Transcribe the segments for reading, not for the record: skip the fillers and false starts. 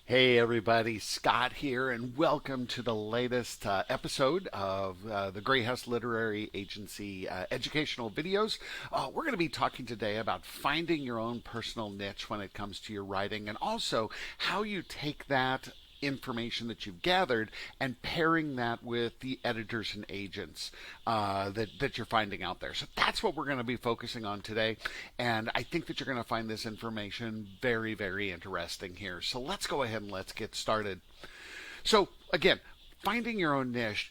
Hey everybody, Scott here, and welcome to the latest episode of the Grey House Literary Agency educational videos. We're going to be talking today about finding your own personal niche when it comes to your writing, and also how you take that information that you've gathered and pairing that with the editors and agents that you're finding out there. So that's what we're going to be focusing on today, and I think that you're going to find this information very, very interesting here. So let's go ahead and let's get started. So again, finding your own niche,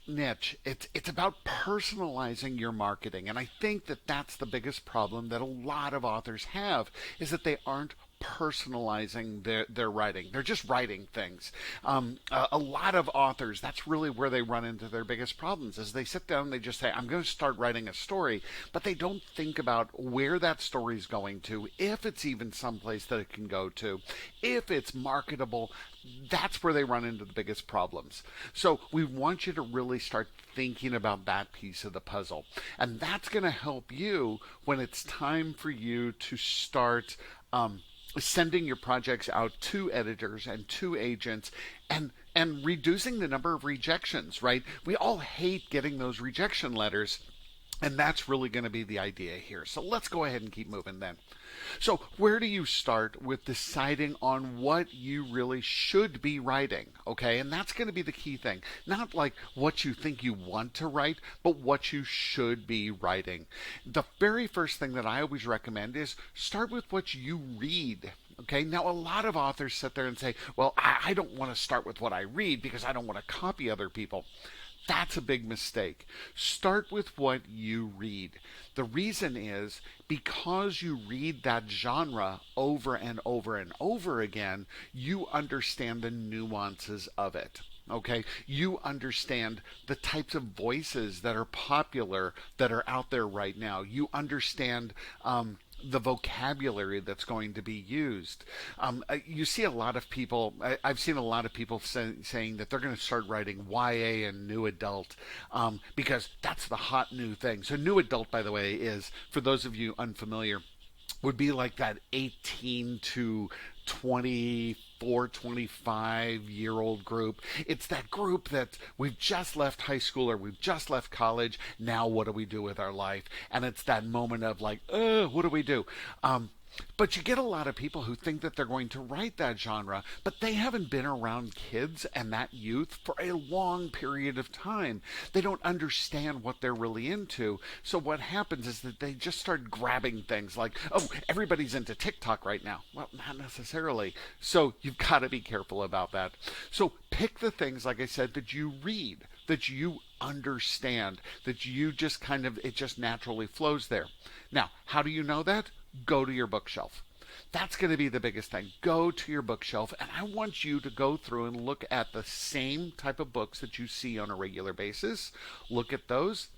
it's about personalizing your marketing, and I think that that's the biggest problem that a lot of authors have, is that they aren't personalizing their writing. They're just writing things. A lot of authors, that's really where they run into their biggest problems, is they sit down and they just say, I'm going to start writing a story, but they don't think about where that story is going to, if it's even someplace that it can go to, if it's marketable. That's where they run into the biggest problems. So we want you to really start thinking about that piece of the puzzle. And that's going to help you when it's time for you to start sending your projects out to editors and to agents, and reducing the number of rejections, right? We all hate getting those rejection letters, and that's really going to be the idea here. So let's go ahead and keep moving then. So where do you start with deciding on what you really should be writing? Okay, and that's going to be the key thing. Not like what you think you want to write, but what you should be writing. The very first thing that I always recommend is start with what you read. Okay, now a lot of authors sit there and say, well, I don't want to start with what I read because I don't want to copy other people. That's a big mistake. Start with what you read. The reason is because you read that genre over and over and over again, you understand the nuances of it. Okay, you understand the types of voices that are popular, that are out there right now. You understand the vocabulary that's going to be used. You see a lot of people, I've seen a lot of people saying that they're going to start writing YA and new adult because that's the hot new thing. So new adult, by the way, is, for those of you unfamiliar, would be like that 18 to 24, 25-year-old group. It's that group that we've just left high school or we've just left college. Now what do we do with our life? And it's that moment of like, what do we do? But you get a lot of people who think that they're going to write that genre, but they haven't been around kids and that youth for a long period of time. They don't understand what they're really into. So what happens is that they just start grabbing things like, oh, everybody's into TikTok right now. Well, not necessarily. So you've got to be careful about that. So pick the things, like I said, that you read, that you understand, that you just kind of, it just naturally flows there. Now, how do you know that? Go to your bookshelf. That's going to be the biggest thing. Go to your bookshelf, and I want you to go through and look at the same type of books that you see on a regular basis. Look at those.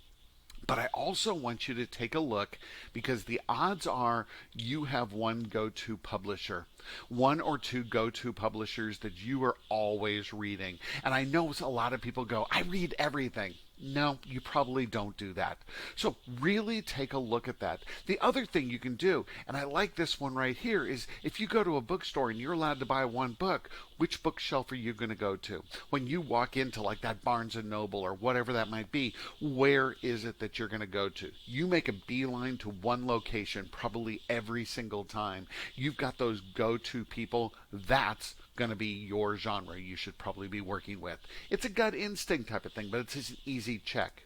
But I also want you to take a look, because the odds are you have one go-to publisher, one or two go-to publishers that you are always reading. And I know a lot of people go, I read everything. No, you probably don't do that. So really take a look at that. The other thing you can do, and I like this one right here, is if you go to a bookstore and you're allowed to buy one book, which bookshelf are you going to go to? When you walk into like that Barnes and Noble or whatever that might be, where is it that you're going to go to? You make a beeline to one location probably every single time. You've got those go-to people. That's going to be your genre you should probably be working with. It's a gut instinct type of thing, but it's an easy check.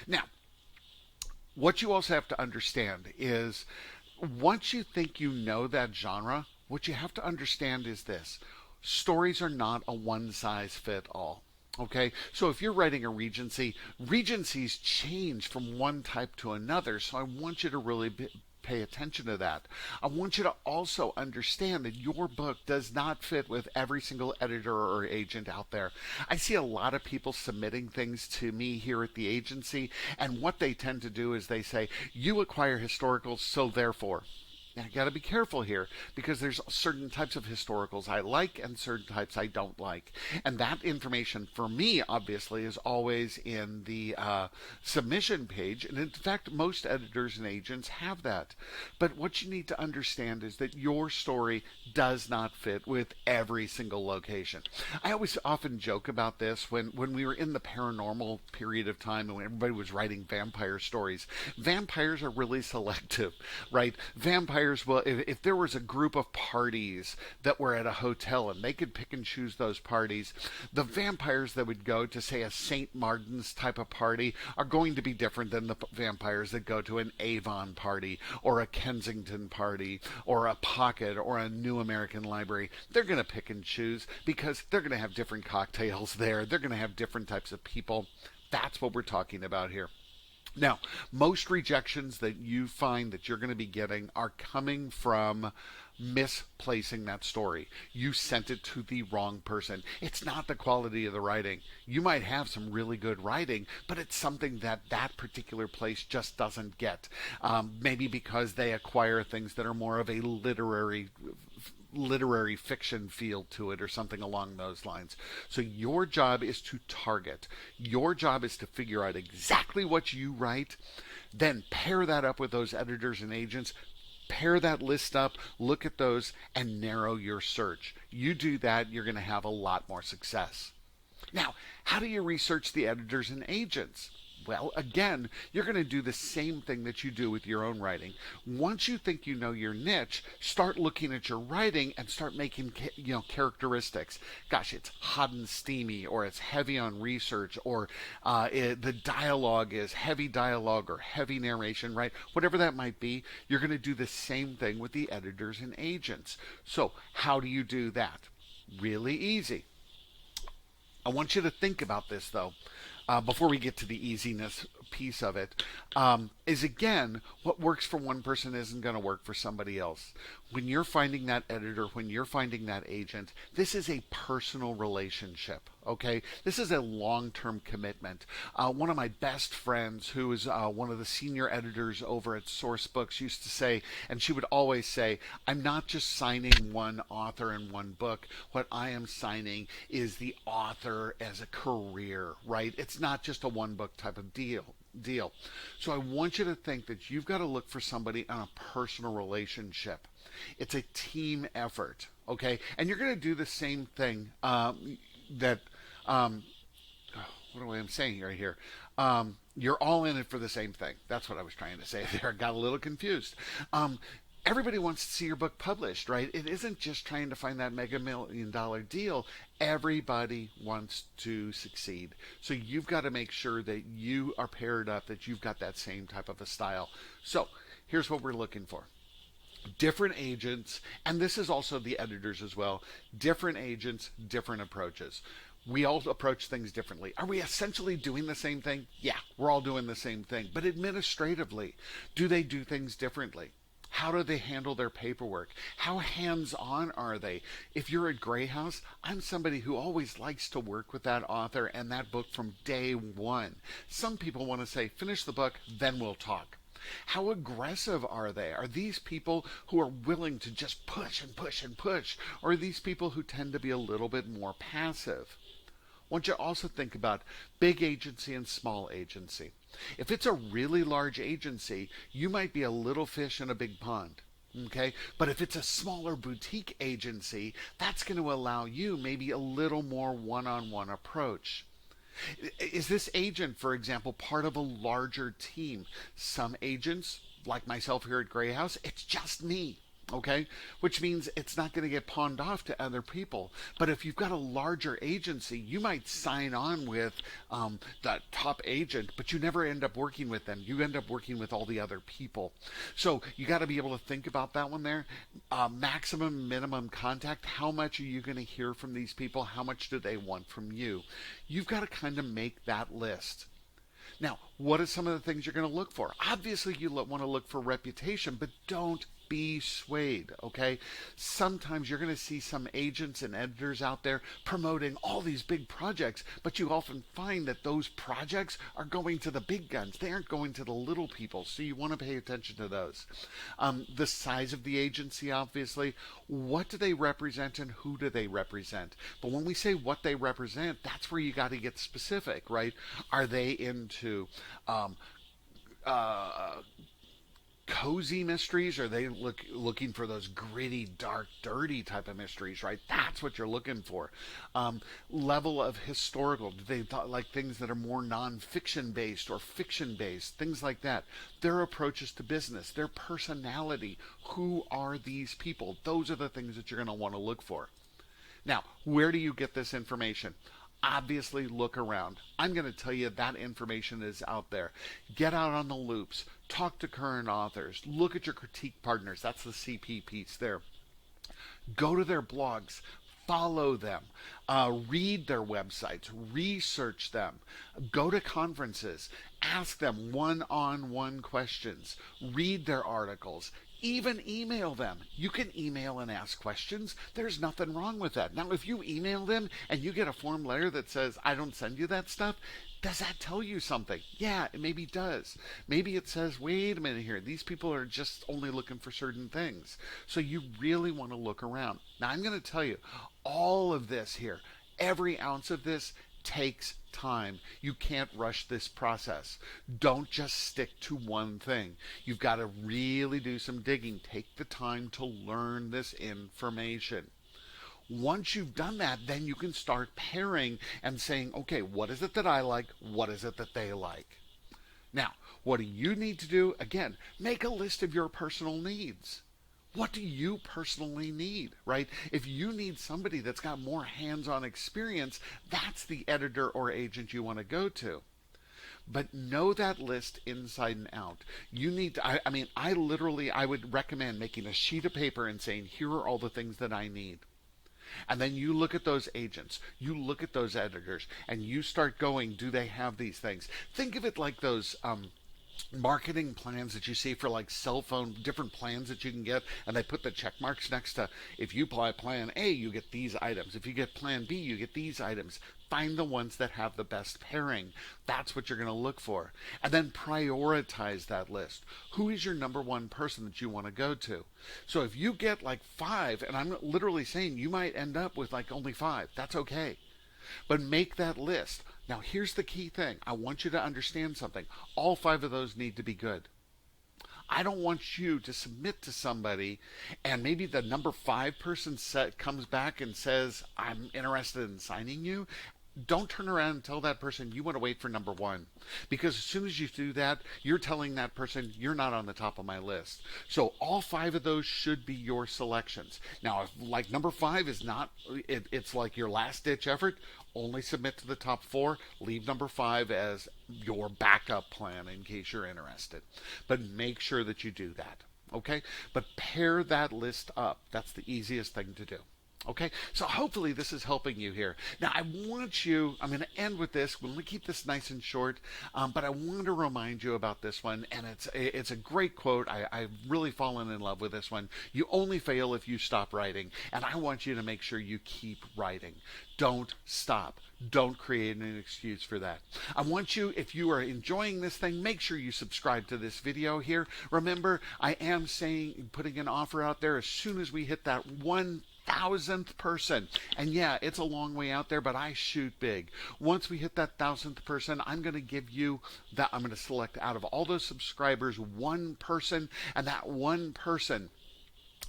Now, what you also have to understand is once you think you know that genre, what you have to understand is this. Stories are not a one size fit all. Okay, so if you're writing a Regency, Regencies change from one type to another. So I want you to really pay attention to that. I want you to also understand that your book does not fit with every single editor or agent out there. I see a lot of people submitting things to me here at the agency, and what they tend to do is they say, you acquire historicals, so therefore. Now, you got to be careful here because there's certain types of historicals I like and certain types I don't like. And that information for me, obviously, is always in the submission page. And in fact, most editors and agents have that. But what you need to understand is that your story does not fit with every single location. I always often joke about this when we were in the paranormal period of time and when everybody was writing vampire stories. Vampires are really selective, right? Vampires, well, if there was a group of parties that were at a hotel and they could pick and choose those parties, the vampires that would go to, say, a St. Martin's type of party are going to be different than the vampires that go to an Avon party or a Kensington party or a Pocket or a New American Library. They're going to pick and choose because they're going to have different cocktails there. They're going to have different types of people. That's what we're talking about here. Now, most rejections that you find that you're going to be getting are coming from misplacing that story. You sent it to the wrong person. It's not the quality of the writing. You might have some really good writing, but it's something that that particular place just doesn't get. Maybe because they acquire things that are more of a literary fiction feel to it or something along those lines. So your job is to target. Your job is to figure out exactly what you write, then pair that up with those editors and agents, pair that list up, look at those, and narrow your search. You do that, you're going to have a lot more success. Now, how do you research the editors and agents? Well, again, you're going to do the same thing that you do with your own writing. Once you think you know your niche, start looking at your writing and start making characteristics. Gosh, it's hot and steamy, or it's heavy on research, or the dialogue is heavy dialogue or heavy narration, right? Whatever that might be, you're going to do the same thing with the editors and agents. So how do you do that? Really easy. I want you to think about this, though. Before we get to the easiness piece of it, is again, what works for one person isn't going to work for somebody else. When you're finding that editor, when you're finding that agent, this is a personal relationship, okay? This is a long-term commitment. One of my best friends, who is one of the senior editors over at Source Books, used to say, and she would always say, I'm not just signing one author in one book. What I am signing is the author as a career, right? It's not just a one-book type of deal. So I want you to think that you've got to look for somebody on a personal relationship. It's a team effort, okay? And you're going to do the same thing what am I saying right here? You're all in it for the same thing. That's what I was trying to say there. I got a little confused. Everybody wants to see your book published, right? It isn't just trying to find that mega $1 million deal. Everybody wants to succeed. So you've got to make sure that you are paired up, that you've got that same type of a style. So here's what we're looking for. Different agents, and this is also the editors as well, different agents, different approaches. We all approach things differently. Are we essentially doing the same thing? Yeah, we're all doing the same thing. But administratively, do they do things differently? How do they handle their paperwork? How hands-on are they? If you're at Grey House, I'm somebody who always likes to work with that author and that book from day one. Some people want to say, finish the book, then we'll talk. How aggressive are they? Are these people who are willing to just push and push and push? Or are these people who tend to be a little bit more passive? I want you to also think about big agency and small agency. If it's a really large agency, you might be a little fish in a big pond. Okay? But if it's a smaller boutique agency, that's going to allow you maybe a little more one-on-one approach. Is this agent, for example, part of a larger team? Some agents, like myself here at Grey House, it's just me. Okay, which means it's not going to get pawned off to other people. But if you've got a larger agency, you might sign on with the top agent, but you never end up working with them. You end up working with all the other people. So you got to be able to think about that one there. Maximum, minimum contact. How much are you going to hear from these people? How much do they want from you? You've got to kind of make that list. Now, what are some of the things you're going to look for? Obviously, you want to look for reputation, but don't be swayed, okay? Sometimes you're going to see some agents and editors out there promoting all these big projects, but you often find that those projects are going to the big guns. They aren't going to the little people, so you want to pay attention to those. The size of the agency, obviously. What do they represent and who do they represent? But when we say what they represent, that's where you got to get specific, right? Are they into uh, cozy mysteries? Are they looking for those gritty, dark, dirty type of mysteries, right? That's what you're looking for. Level of historical. Do they like things that are more nonfiction based or fiction based? Things like that. Their approaches to business, their personality. Who are these people? Those are the things that you're going to want to look for. Now, where do you get this information? Obviously, look around. I'm going to tell you that information is out there. Get out on the loops. Talk to current authors. Look at your critique partners. That's the CP piece there. Go to their blogs. Follow them. Read their websites. Research them. Go to conferences. Ask them one-on-one questions. Read their articles. Even email them. You can email and ask questions. There's nothing wrong with that. Now, if you email them and you get a form letter that says, I don't send you that stuff, does that tell you something? Yeah, it maybe does. Maybe it says, wait a minute here, these people are just only looking for certain things. So you really want to look around. Now, I'm going to tell you, all of this here, every ounce of this takes time. You can't rush this process. Don't just stick to one thing. You've got to really do some digging. Take the time to learn this information. Once you've done that, then you can start pairing and saying, okay, what is it that I like? What is it that they like? Now, what do you need to do? Again, make a list of your personal needs. What do you personally need, right? If you need somebody that's got more hands-on experience, that's the editor or agent you want to go to. But know that list inside and out. You need to, I would recommend making a sheet of paper and saying, here are all the things that I need. And then you look at those agents, you look at those editors, and you start going, do they have these things? Think of it like those marketing plans that you see for like cell phone, different plans that you can get, and they put the check marks next to, if you buy plan A, you get these items. If you get plan B, you get these items. Find the ones that have the best pairing. That's what you're going to look for. And then prioritize that list. Who is your number one person that you want to go to? So if you get like 5, and I'm literally saying you might end up with like only 5, that's okay. But make that list. Now, here's the key thing. I want you to understand something. All 5 of those need to be good. I don't want you to submit to somebody and maybe the number 5 person comes back and says, I'm interested in signing you. Don't turn around and tell that person you want to wait for number 1. Because as soon as you do that, you're telling that person you're not on the top of my list. So all 5 of those should be your selections. Now, if like number 5 is not, it's like your last ditch effort, only submit to the top 4. Leave number 5 as your backup plan in case you're interested. But make sure that you do that. Okay? But pair that list up. That's the easiest thing to do. Okay, so hopefully this is helping you here. Now, I'm going to end with this. We're going to keep this nice and short, but I want to remind you about this one, and it's a great quote. I've really fallen in love with this one. You only fail if you stop writing, and I want you to make sure you keep writing. Don't stop. Don't create an excuse for that. I want you, if you are enjoying this thing, make sure you subscribe to this video here. Remember, I am putting an offer out there as soon as we hit that 1,000th person. And yeah, it's a long way out there, but I shoot big. Once we hit that 1,000th person, I'm going to give you that. I'm going to select out of all those subscribers one person, and that one person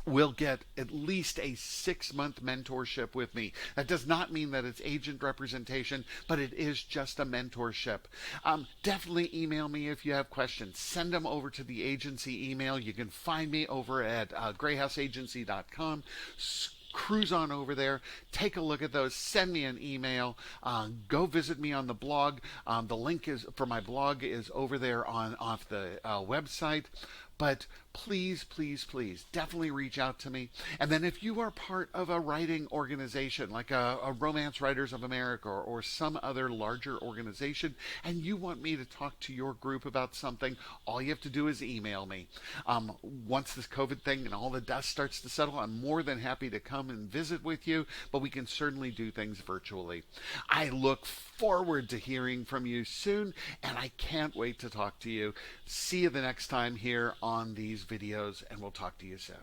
will get at least a 6-month mentorship with me. That does not mean that it's agent representation, but it is just a mentorship. Definitely email me if you have questions. Send them over to the agency email. You can find me over at grayhouseagency.com. Cruise on over there, take a look at those, send me an email, go visit me on the blog. The link for my blog is over there off the website. But please, please, please definitely reach out to me. And then if you are part of a writing organization like a Romance Writers of America or some other larger organization, and you want me to talk to your group about something, all you have to do is email me. Once this COVID thing and all the dust starts to settle, I'm more than happy to come and visit with you, but we can certainly do things virtually. I look forward to hearing from you soon, and I can't wait to talk to you. See you the next time here on these videos, and we'll talk to you soon.